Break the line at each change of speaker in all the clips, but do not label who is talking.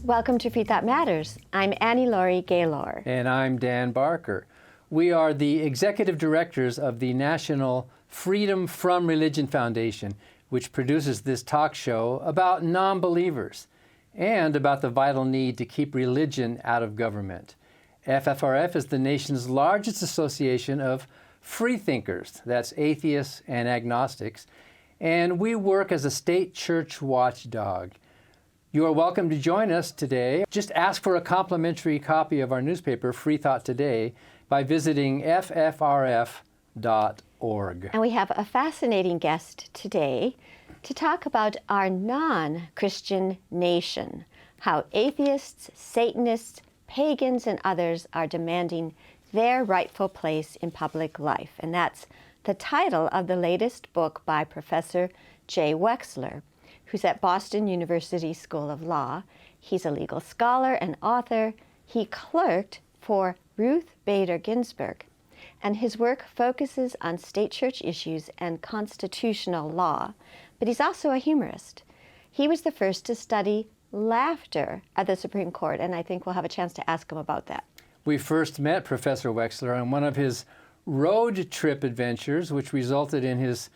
Welcome to Freethought Matters. I'm Laurie Gaylor.
And I'm Dan Barker. We are the executive directors of the National Freedom from Religion Foundation, which produces this talk show about non-believers and about the vital need to keep religion out of government. FFRF is the nation's largest association of freethinkers, that's atheists and agnostics, and we work as a state church watchdog. You are welcome to join us today. Just ask for a complimentary copy of our newspaper, Freethought Today, by visiting ffrf.org.
And we have a fascinating guest today to talk about our non-Christian nation, how atheists, Satanists, pagans, and others are demanding their rightful place in public life. And that's the title of the latest book by Professor Jay Wexler, who's at Boston University School of Law. He's a legal scholar and author. He clerked for Ruth Bader Ginsburg, and his work focuses on state church issues and constitutional law, but he's also a humorist. He was the first to study laughter at the Supreme Court, and I think we'll have a chance to ask him about that.
We first met Professor Wexler on one of his road trip adventures, which resulted in his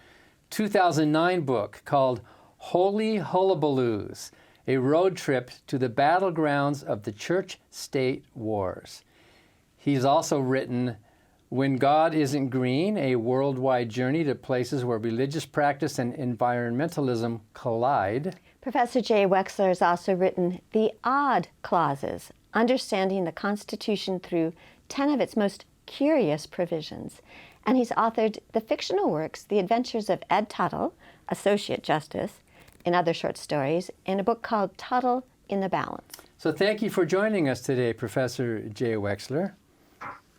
2009 book called Hullabaloos, a road trip to the battlegrounds of the church-state wars. He's also written When God Isn't Green, a worldwide journey to places where religious practice and environmentalism collide. Professor
Jay Wexler has also written The Odd Clauses, Understanding the Constitution Through 10 of its Most Curious Provisions. And he's authored the fictional works The Adventures of Ed Tuttle, Associate Justice, in other short stories, in a book called Tuttle in the Balance.
So thank you for joining us today, Professor Jay Wexler.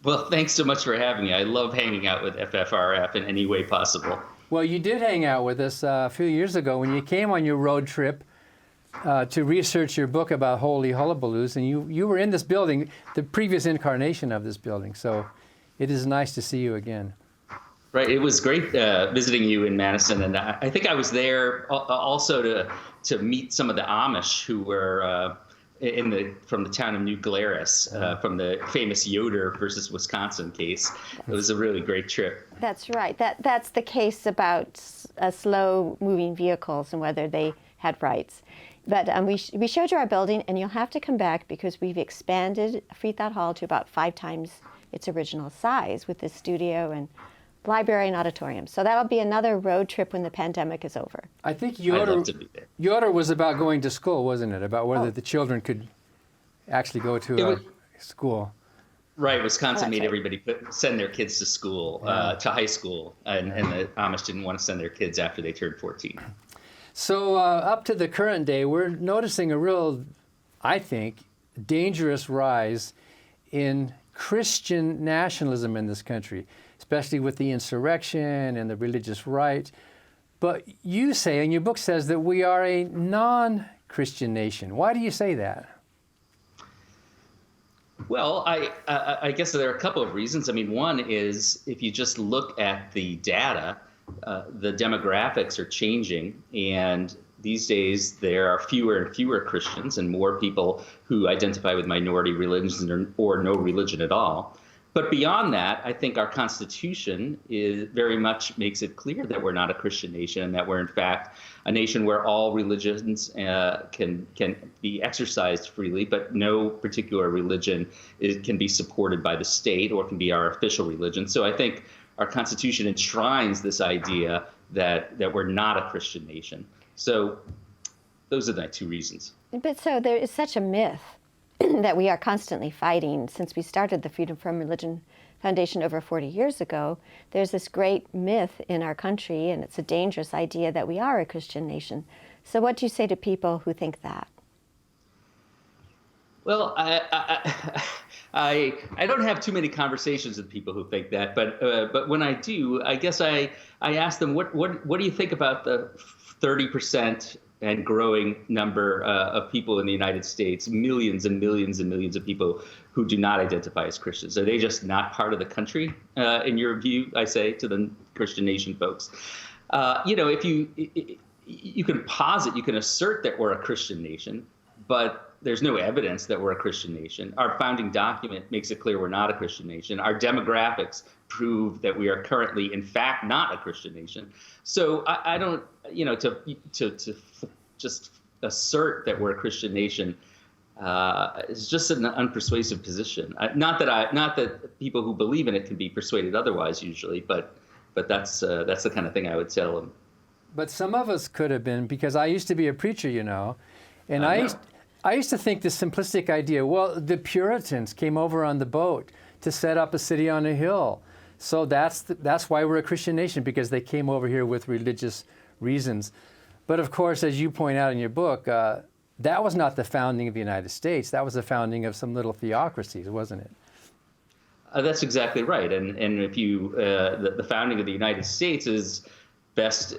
Well, thanks so much for having me. I love hanging out with FFRF in any way possible.
Well, you did hang out with us a few years ago when you came on your road trip to research your book about Holy Hullabaloos, and you were in this building, the previous incarnation of this building. So it is nice to see you again.
Right. It was great visiting you in Madison, and I think I was there also to meet some of the Amish who were from the town of New Glarus, from the famous Yoder versus Wisconsin case. It was a really great trip.
That's right. That's the case about slow-moving vehicles and whether they had rights. But we showed you our building, and you'll have to come back because we've expanded Freethought Hall to about 5 times its original size with this studio and library and auditorium. So that'll be another road trip when the pandemic is over.
I think
I'd love to be there.
Yoder was about going to school, wasn't it? About whether the children could actually go to school.
Right. Wisconsin made everybody send their kids to school, to high school, and the Amish didn't want to send their kids after they turned 14.
So up to the current day, we're noticing a real, I think, dangerous rise in Christian nationalism in this country, especially with the insurrection and the religious right. But you say, and your book says, that we are a non-Christian nation. Why do you say that?
Well, I guess there are a couple of reasons. I mean, one is if you just look at the data, the demographics are changing, and these days there are fewer and fewer Christians and more people who identify with minority religions or no religion at all. But beyond that, I think our Constitution very much makes it clear that we're not a Christian nation, and that we're in fact a nation where all religions can be exercised freely, but no particular religion can be supported by the state or can be our official religion. So I think our Constitution enshrines this idea that we're not a Christian nation. So those are the 2 reasons.
But so there is such a myth that we are constantly fighting. Since we started the Freedom from Religion Foundation over 40 years ago, there's this great myth in our country, and it's a dangerous idea that we are a Christian nation. So what do you say to people who think that?
Well, I don't have too many conversations with people who think that, but when I do, I guess I ask them, what do you think about the 30% and growing number of people in the United States, millions and millions and millions of people who do not identify as Christians? Are they just not part of the country, in your view, I say to the Christian nation folks? If you can posit, you can assert that we're a Christian nation, but there's no evidence that we're a Christian nation. Our founding document makes it clear we're not a Christian nation. Our demographics prove that we are currently, in fact, not a Christian nation. So I don't, to just assert that we're a Christian nation is just an unpersuasive position. Not that people who believe in it can be persuaded otherwise usually, but that's the kind of thing I would tell them.
But some of us could have been, because I used to be a preacher, and I used to think this simplistic idea, well, the Puritans came over on the boat to set up a city on a hill. So that's why we're a Christian nation, because they came over here with religious reasons. But of course, as you point out in your book, that was not the founding of the United States. That was the founding of some little theocracies, wasn't it?
That's exactly right. And if you, the founding of the United States is best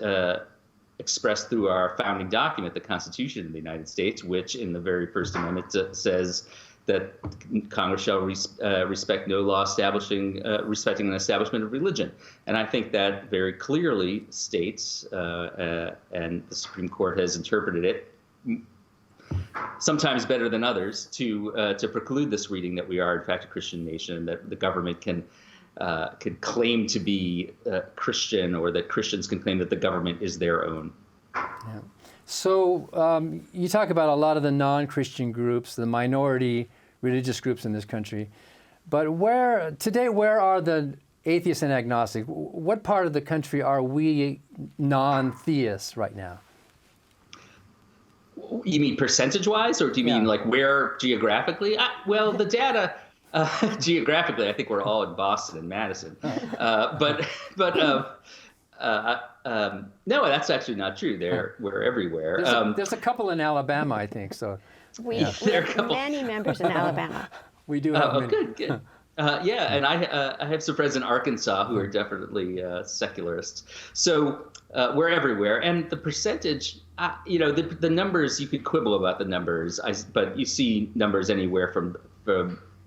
expressed through our founding document, the Constitution of the United States, which in the very first amendment says that Congress shall respect no law respecting an establishment of religion. And I think that very clearly states, and the Supreme Court has interpreted it sometimes better than others, to preclude this reading that we are in fact a Christian nation, and that the government can claim to be Christian, or that Christians can claim that the government is their own.
Yeah. So you talk about a lot of the non-Christian groups, the minority religious groups in this country, but where are the atheists and agnostics? What part of the country are we non-theists right now?
You mean percentage-wise, or do you mean like where geographically? Well, the data geographically, I think we're all in Boston and Madison, but no, that's actually not true. We're everywhere.
There's a couple in Alabama, I think. So
we have many members in Alabama.
We do have many.
Good. Yeah, and I have some friends in Arkansas who are definitely secularists. So we're everywhere, and the percentage, the numbers, you could quibble about the numbers, but you see numbers anywhere from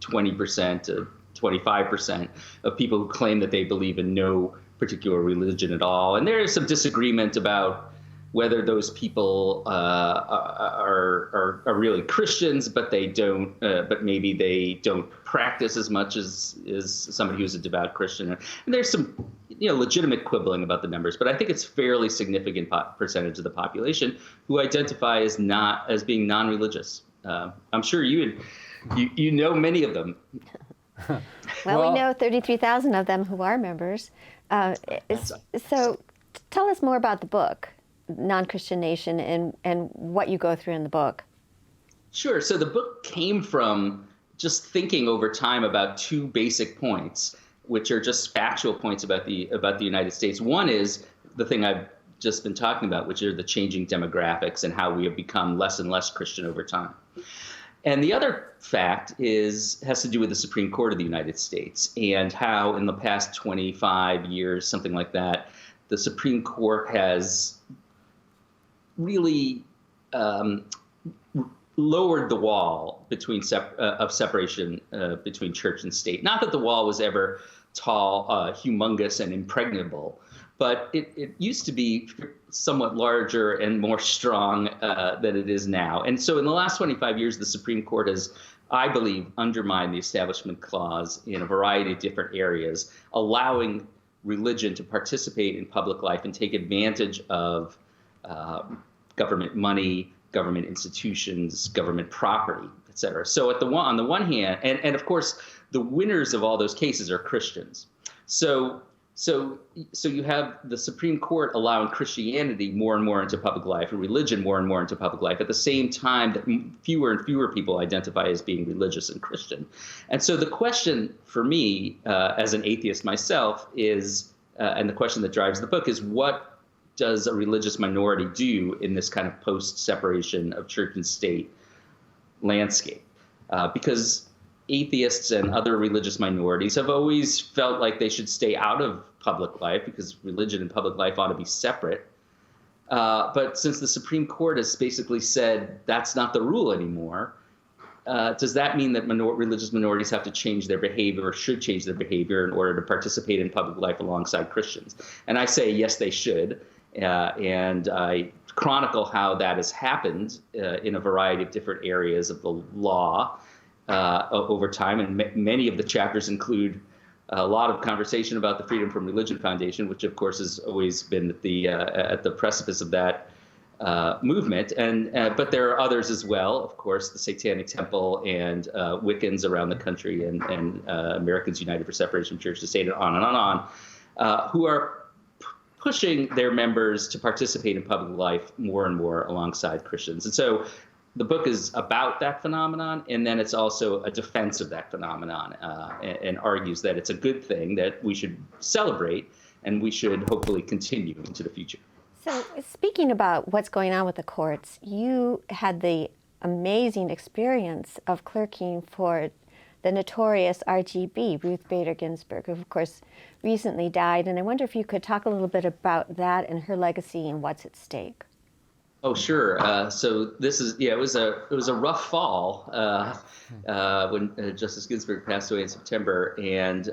20% to 25% of people who claim that they believe in no particular religion at all. And there is some disagreement about whether those people are really Christians, but they don't. But maybe they don't practice as much as somebody who's a devout Christian. And there's some, legitimate quibbling about the numbers. But I think it's fairly significant percentage of the population who identify as being non-religious. I'm sure you know many of them.
Well, we know 33,000 of them who are members. So tell us more about the book, Non-Christian Nation, and what you go through in the book.
Sure. So the book came from just thinking over time about two basic points, which are just factual points about the United States. One is the thing I've just been talking about, which are the changing demographics and how we have become less and less Christian over time. And the other fact has to do with the Supreme Court of the United States, and how in the past 25 years, something like that, the Supreme Court has really lowered the wall of separation between church and state. Not that the wall was ever tall, humongous, and impregnable, but it used to be somewhat larger and more strong than it is now. And so in the last 25 years, the Supreme Court has, I believe, undermined the Establishment Clause in a variety of different areas, allowing religion to participate in public life and take advantage of government money, government institutions, government property, et cetera. So on the one hand, and of course, the winners of all those cases are Christians. So you have the Supreme Court allowing Christianity more and more into public life, and religion more and more into public life, at the same time that fewer and fewer people identify as being religious and Christian. And so the question for me, as an atheist myself, is, and the question that drives the book is, what does a religious minority do in this kind of post-separation of church and state landscape? Because atheists and other religious minorities have always felt like they should stay out of public life because religion and public life ought to be separate. But since the Supreme Court has basically said that's not the rule anymore, does that mean that religious minorities have to change their behavior, or should change their behavior, in order to participate in public life alongside Christians? And I say, yes, they should. And I chronicle how that has happened in a variety of different areas of the law over time. And many of the chapters include a lot of conversation about the Freedom from Religion Foundation, which of course has always been at the precipice of that movement. But there are others as well, of course, the Satanic Temple and Wiccans around the country and Americans United for Separation of Church and State, and on, who are pushing their members to participate in public life more and more alongside Christians. And so the book is about that phenomenon, and then it's also a defense of that phenomenon, and argues that it's a good thing that we should celebrate and we should hopefully continue into the future.
So speaking about what's going on with the courts, you had the amazing experience of clerking for the notorious RGB, Ruth Bader Ginsburg, who of course recently died. And I wonder if you could talk a little bit about that and her legacy and what's at stake.
Oh, sure. So this is, it was a rough fall when Justice Ginsburg passed away in September, and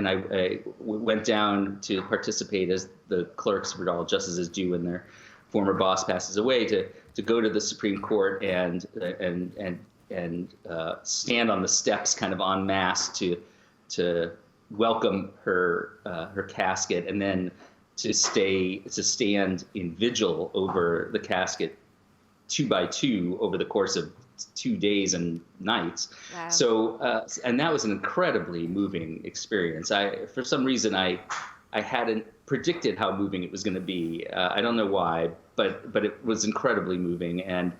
I went down to participate as the clerks were all justices do when their former boss passes away, to go to the Supreme Court and stand on the steps kind of en masse to welcome her casket, and then to stand in vigil over the casket 2 by 2 over the course of 2 days and nights.
Wow.
So and that was an incredibly moving experience. For some reason I hadn't predicted how moving it was going to be. I don't know why, but it was incredibly moving. And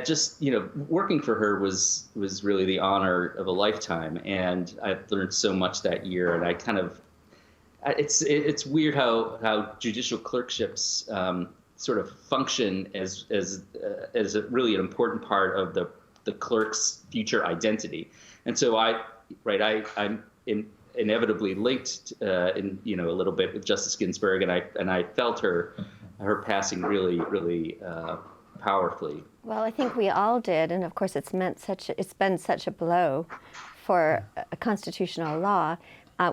just, working for her was really the honor of a lifetime. And I've learned so much that year. And I kind of, it's weird how judicial clerkships sort of function as a really an important part of the clerk's future identity. And so I'm inevitably linked a little bit with Justice Ginsburg, and I felt her passing really, really powerfully.
Well, I think we all did, and of course it's been such a blow for a constitutional law.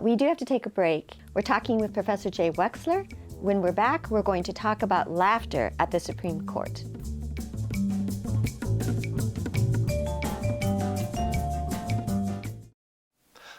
We do have to take a break. We're talking with Professor Jay Wexler. When we're back, we're going to talk about laughter at the Supreme Court.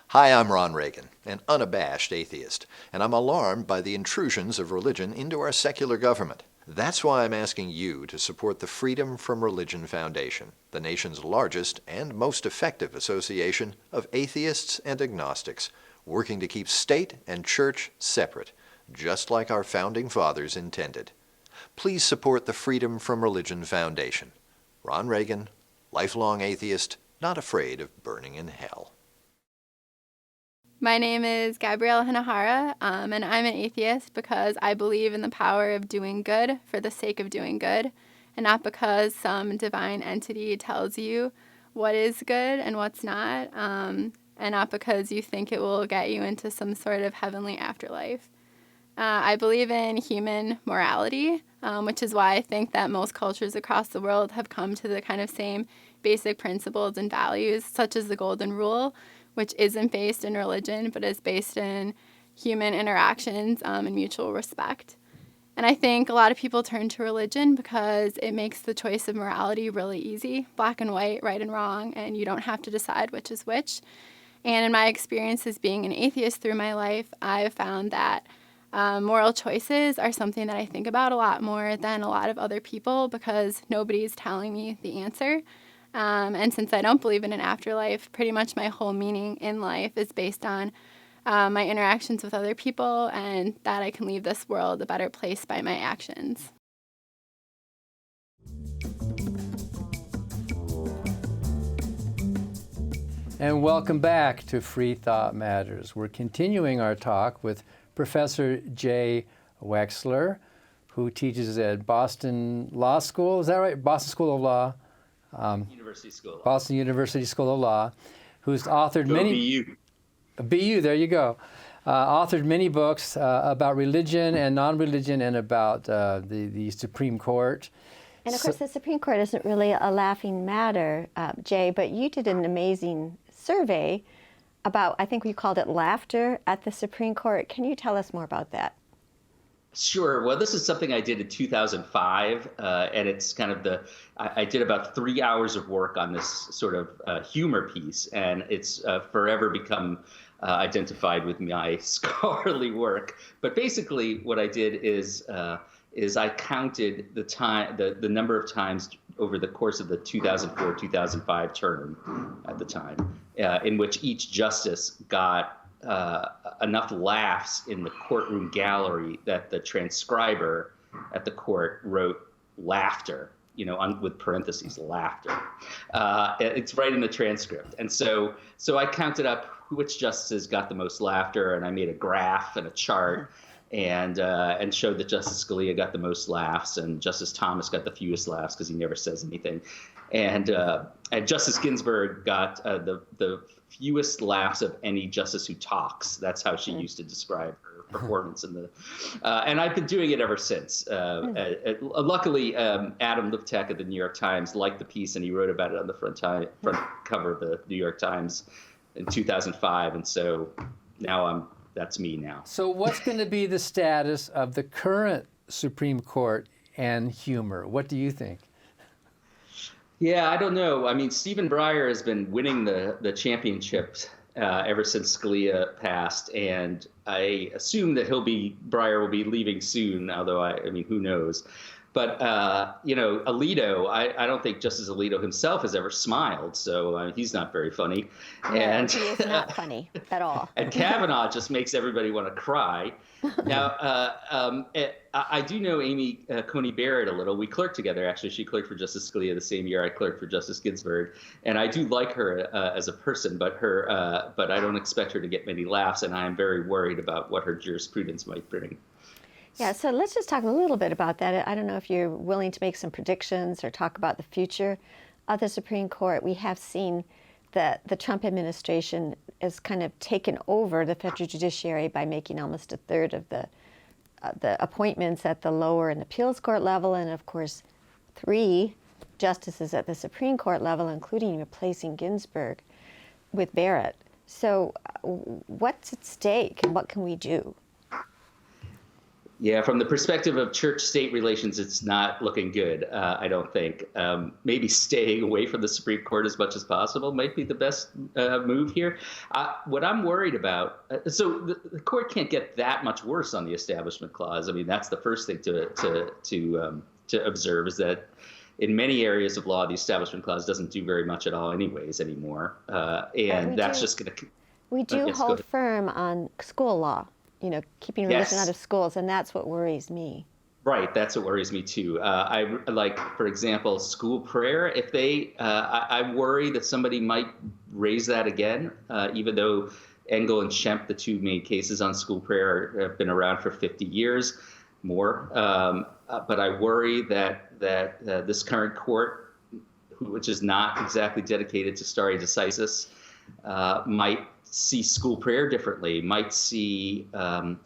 Hi, I'm Ron Reagan, an unabashed atheist, and I'm alarmed by the intrusions of religion into our secular government. That's why I'm asking you to support the Freedom from Religion Foundation, the nation's largest and most effective association of atheists and agnostics, working to keep state and church separate, just like our founding fathers intended. Please support the Freedom from Religion Foundation. Ron Reagan, lifelong atheist, not afraid of burning in hell.
My name is Gabrielle Hinahara, and I'm an atheist because I believe in the power of doing good for the sake of doing good, and not because some divine entity tells you what is good and what's not, and not because you think it will get you into some sort of heavenly afterlife. I believe in human morality, which is why I think that most cultures across the world have come to the kind of same basic principles and values, such as the Golden Rule, which isn't based in religion, but is based in human interactions and mutual respect. And I think a lot of people turn to religion because it makes the choice of morality really easy, black and white, right and wrong, and you don't have to decide which is which. And in my experience as being an atheist through my life, I've found that moral choices are something that I think about a lot more than a lot of other people because nobody's telling me the answer. And since I don't believe in an afterlife, pretty much my whole meaning in life is based on my interactions with other people and that I can leave this world a better place by my actions.
And welcome back to Freethought Matters. We're continuing our talk with Professor Jay Wexler, who teaches at Boston Law School. Is that right? Boston School of Law.
University School of Law.
Boston University School of Law, who's authored many... BU, there you go. Authored many books about religion and non-religion and about the Supreme Court.
And of course, the Supreme Court isn't really a laughing matter, Jay, but you did an amazing survey about, I think we called it laughter at the Supreme Court. Can you tell us more about that?
Sure. Well, this is something I did in 2005, and it's kind of I did about 3 hours of work on this sort of humor piece, and it's forever become identified with my scholarly work. But basically, what I did is I counted the number of times over the course of the 2004-2005 term at the time, in which each justice got enough laughs in the courtroom gallery that the transcriber at the court wrote laughter, with parentheses, laughter. It's right in the transcript. And so I counted up which justices got the most laughter, and I made a graph and a chart and showed that Justice Scalia got the most laughs and Justice Thomas got the fewest laughs because he never says anything. And Justice Ginsburg got the fewest laughs of any justice who talks. That's how she used to describe her performance in the. And I've been doing it ever since. Luckily, Adam Liptak of the New York Times liked the piece, and he wrote about it on the front cover of the New York Times in 2005. And so now that's me now.
So what's going to be the status of the current Supreme Court and humor? What do you think?
Yeah, I don't know. I mean, Stephen Breyer has been winning the championships ever since Scalia passed, and I assume that Breyer will be leaving soon. Although I mean, who knows? But Alito, I don't think Justice Alito himself has ever smiled, so he's not very funny.
No, and he is not funny at all.
And Kavanaugh just makes everybody want to cry. Now, I do know Amy Coney Barrett a little. We clerked together, actually. She clerked for Justice Scalia the same year I clerked for Justice Ginsburg. And I do like her as a person, but I don't expect her to get many laughs, and I am very worried about what her jurisprudence might bring.
Yeah, so let's just talk a little bit about that. I don't know if you're willing to make some predictions or talk about the future of the Supreme Court. We have seen that the Trump administration has kind of taken over the federal judiciary by making almost a third of the appointments at the lower and appeals court level, and of course 3 justices at the Supreme Court level, including replacing Ginsburg with Barrett. So what's at stake and what can we do?
Yeah, from the perspective of church-state relations, it's not looking good, I don't think. Maybe staying away from the Supreme Court as much as possible might be the best move here. What I'm worried about, so the court can't get that much worse on the Establishment Clause. I mean, that's the first thing to observe, is that in many areas of law, the Establishment Clause doesn't do very much at all anyways anymore. And that's just going to...
We do hold firm on school law. Keeping religion out of schools, and that's what worries me.
Right, that's what worries me too. I like, for example, school prayer. If I worry that somebody might raise that again, even though Engel and Schempp, the 2 main cases on school prayer, have been around for 50 years more. But I worry that this current court, which is not exactly dedicated to stare decisis, might see school prayer differently, might see other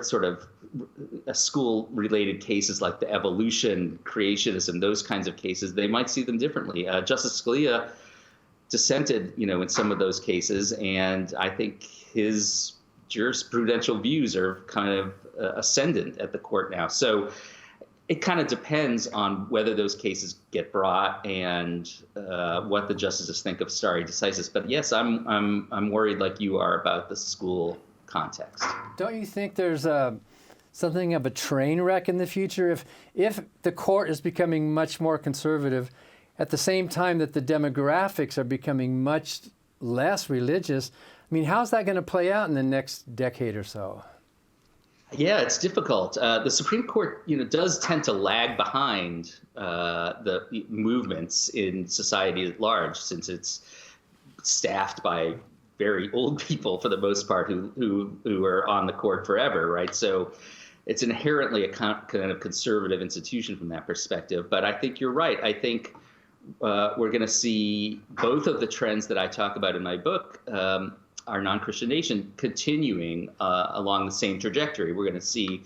sort of school-related cases like the evolution, creationism, those kinds of cases. They might see them differently. Justice Scalia dissented, in some of those cases, and I think his jurisprudential views are kind of ascendant at the court now. So it kind of depends on whether those cases get brought and what the justices think of stare decisis. But yes, I'm worried, like you are, about the school context.
Don't you think there's something of a train wreck in the future if the court is becoming much more conservative, at the same time that the demographics are becoming much less religious? I mean, how's that going to play out in the next decade or so?
Yeah, it's difficult. The Supreme Court, does tend to lag behind the movements in society at large, since it's staffed by very old people for the most part who are on the court forever, right? So it's inherently a kind of conservative institution from that perspective. But I think you're right. I think we're going to see both of the trends that I talk about in my book, our non-Christian nation, continuing along the same trajectory. We're going to see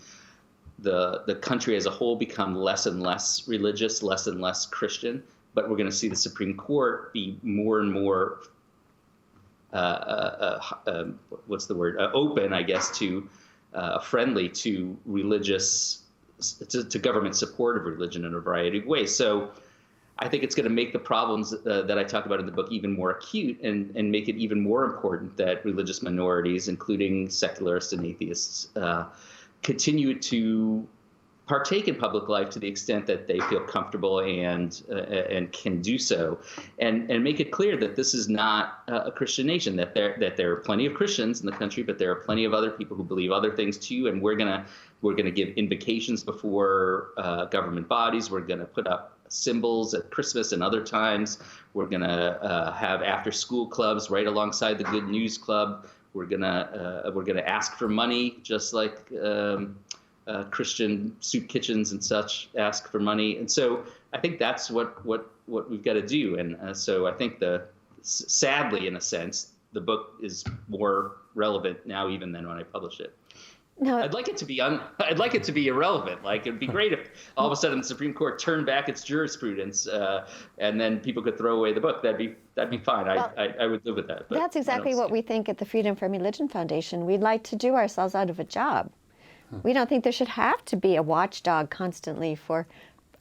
the country as a whole become less and less religious, less and less Christian, but we're going to see the Supreme Court be more and more, open, I guess, to friendly to to government support of religion in a variety of ways. So I think it's going to make the problems that I talk about in the book even more acute and make it even more important that religious minorities, including secularists and atheists, continue to partake in public life to the extent that they feel comfortable and can do so, and make it clear that this is not a Christian nation, that there are plenty of Christians in the country, but there are plenty of other people who believe other things too, and we're gonna give invocations before government bodies. We're gonna put up symbols at Christmas and other times. We're gonna have after-school clubs right alongside the Good News Club. We're gonna ask for money, just like Christian soup kitchens and such ask for money. And so I think that's what we've got to do. And so I think sadly, in a sense, the book is more relevant now even than when I published it.
No,
I'd like it to be irrelevant. Like, it'd be great if all of a sudden the Supreme Court turned back its jurisprudence, and then people could throw away the book. That'd be fine. Well, I would live with that. But
that's exactly what we think at the Freedom from Religion Foundation. We'd like to do ourselves out of a job. We don't think there should have to be a watchdog constantly for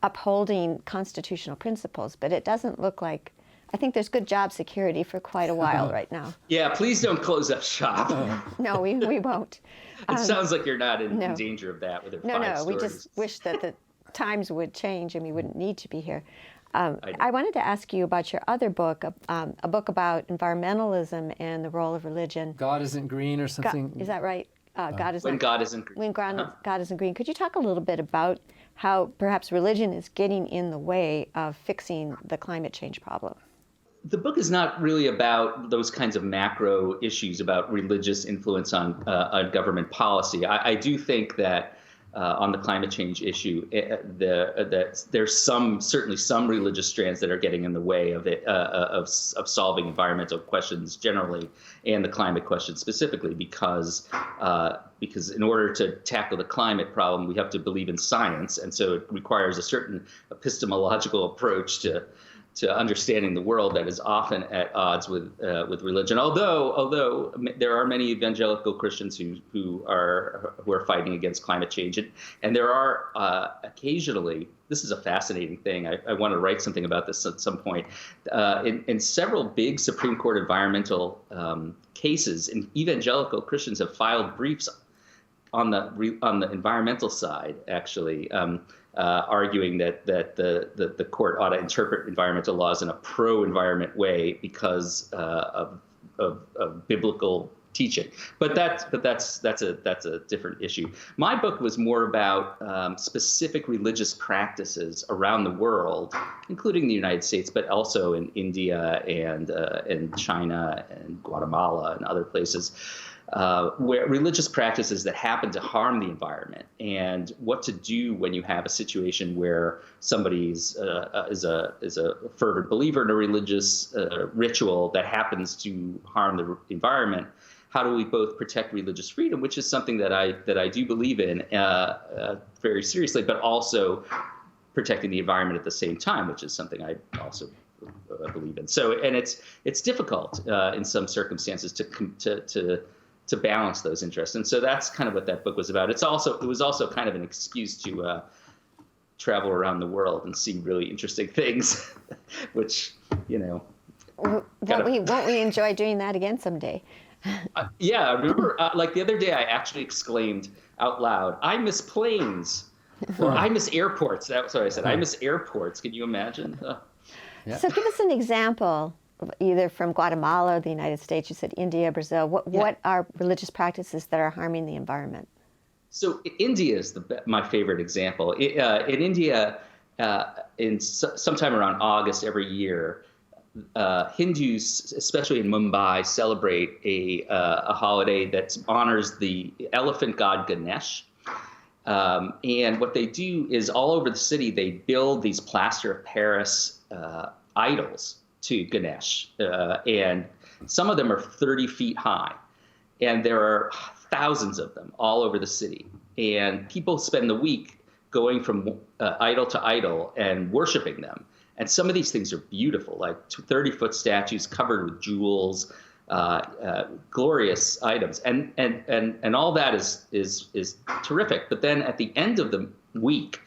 upholding constitutional principles, but it doesn't look like. I think there's good job security for quite a while right now.
Yeah, please don't close up shop.
No, we won't.
It sounds like you're not in danger of that with five stories.
We just wish that the times would change and we wouldn't need to be here. I wanted to ask you about your other book, a book about environmentalism and the role of religion.
God Isn't Green or something?
Is that right? God
When God Isn't Green.
When God Isn't Green. Could you talk a little bit about how perhaps religion is getting in the way of fixing the climate change problem?
The book is not really about those kinds of macro issues about religious influence on government policy. I do think that on the climate change issue, that there's certainly some religious strands that are getting in the way of it, of solving environmental questions generally, and the climate question specifically, because in order to tackle the climate problem, we have to believe in science, and so it requires a certain epistemological approach to understanding the world that is often at odds with religion. Although there are many evangelical Christians who are fighting against climate change, and there are occasionally. This is a fascinating thing. I want to write something about this at some point. In several big Supreme Court environmental cases, and evangelical Christians have filed briefs on the environmental side, actually. Arguing that the court ought to interpret environmental laws in a pro-environment way because of biblical teaching. But that's a different issue. My book was more about specific religious practices around the world, including the United States, but also in India and China and Guatemala and other places. Where religious practices that happen to harm the environment, and what to do when you have a situation where somebody is a fervent believer in a religious ritual that happens to harm the environment. How do we both protect religious freedom, which is something that I do believe in very seriously, but also protecting the environment at the same time, which is something I also believe in. So, and it's difficult in some circumstances to balance those interests. And so that's kind of what that book was about. It was also kind of an excuse to travel around the world and see really interesting things, which,
Won't we enjoy doing that again someday?
Yeah, I remember, like the other day, I actually exclaimed out loud, "I miss planes," or "I miss airports." That's what I said. I miss airports. Can you imagine?
Yeah.
So give us an example, either from Guatemala or the United States. You said India, Brazil. What are religious practices that are harming the environment? So
India is my favorite example. In India, sometime around August every year, Hindus, especially in Mumbai, celebrate a holiday that honors the elephant god Ganesh. And what they do is all over the city, they build these plaster of Paris idols to Ganesh. And some of them are 30 feet high. And there are thousands of them all over the city. And people spend the week going from idol to idol and worshiping them. And some of these things are beautiful, like 30-foot statues covered with jewels. glorious items, and all that is terrific. But then at the end of the week,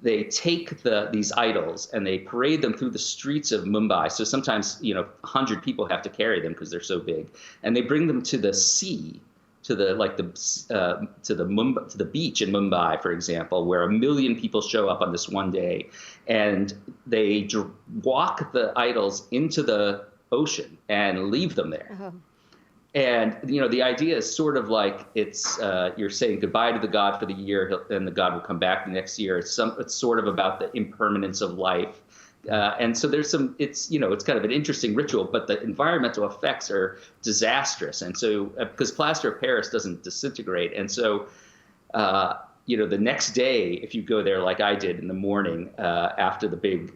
they take these idols and they parade them through the streets of Mumbai. So sometimes 100 people have to carry them because they're so big, and they bring them to the sea, to the beach in Mumbai, for example, where 1 million people show up on this one day, and they walk the idols into the ocean and leave them there. Uh-huh. And the idea is sort of like it's you're saying goodbye to the god for the year, and the god will come back the next year. It's sort of about the impermanence of life, and so there's some. It's kind of an interesting ritual, but the environmental effects are disastrous. And so because plaster of Paris doesn't disintegrate, and so the next day, if you go there like I did in the morning after the big,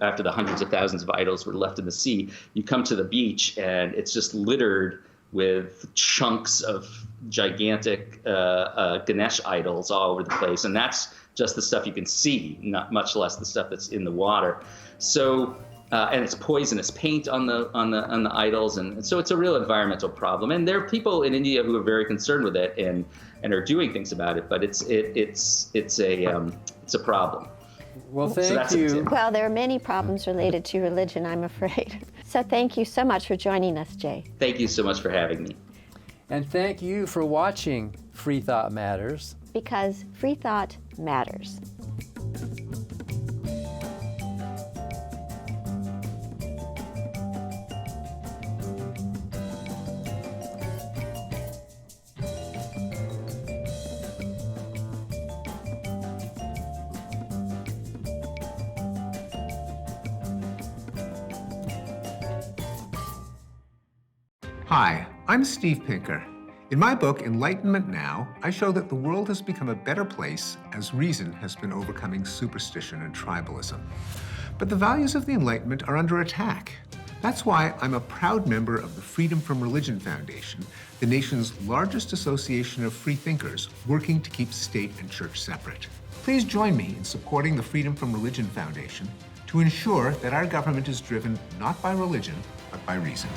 after the hundreds of thousands of idols were left in the sea, you come to the beach and it's just littered with chunks of gigantic Ganesh idols all over the place. And that's just the stuff you can see, not much less the stuff that's in the water. So, and it's poisonous paint on the idols. And so it's a real environmental problem. And there are people in India who are very concerned with it and are doing things about it, but it's a problem.
Well, thank you.
Well, there are many problems related to religion, I'm afraid. So thank you so much for joining us, Jay.
Thank you so much for having me.
And thank you for watching Freethought Matters.
Because Freethought matters.
Hi, I'm Steve Pinker. In my book, Enlightenment Now, I show that the world has become a better place as reason has been overcoming superstition and tribalism. But the values of the Enlightenment are under attack. That's why I'm a proud member of the Freedom from Religion Foundation, the nation's largest association of free thinkers working to keep state and church separate. Please join me in supporting the Freedom from Religion Foundation to ensure that our government is driven not by religion, but by reason.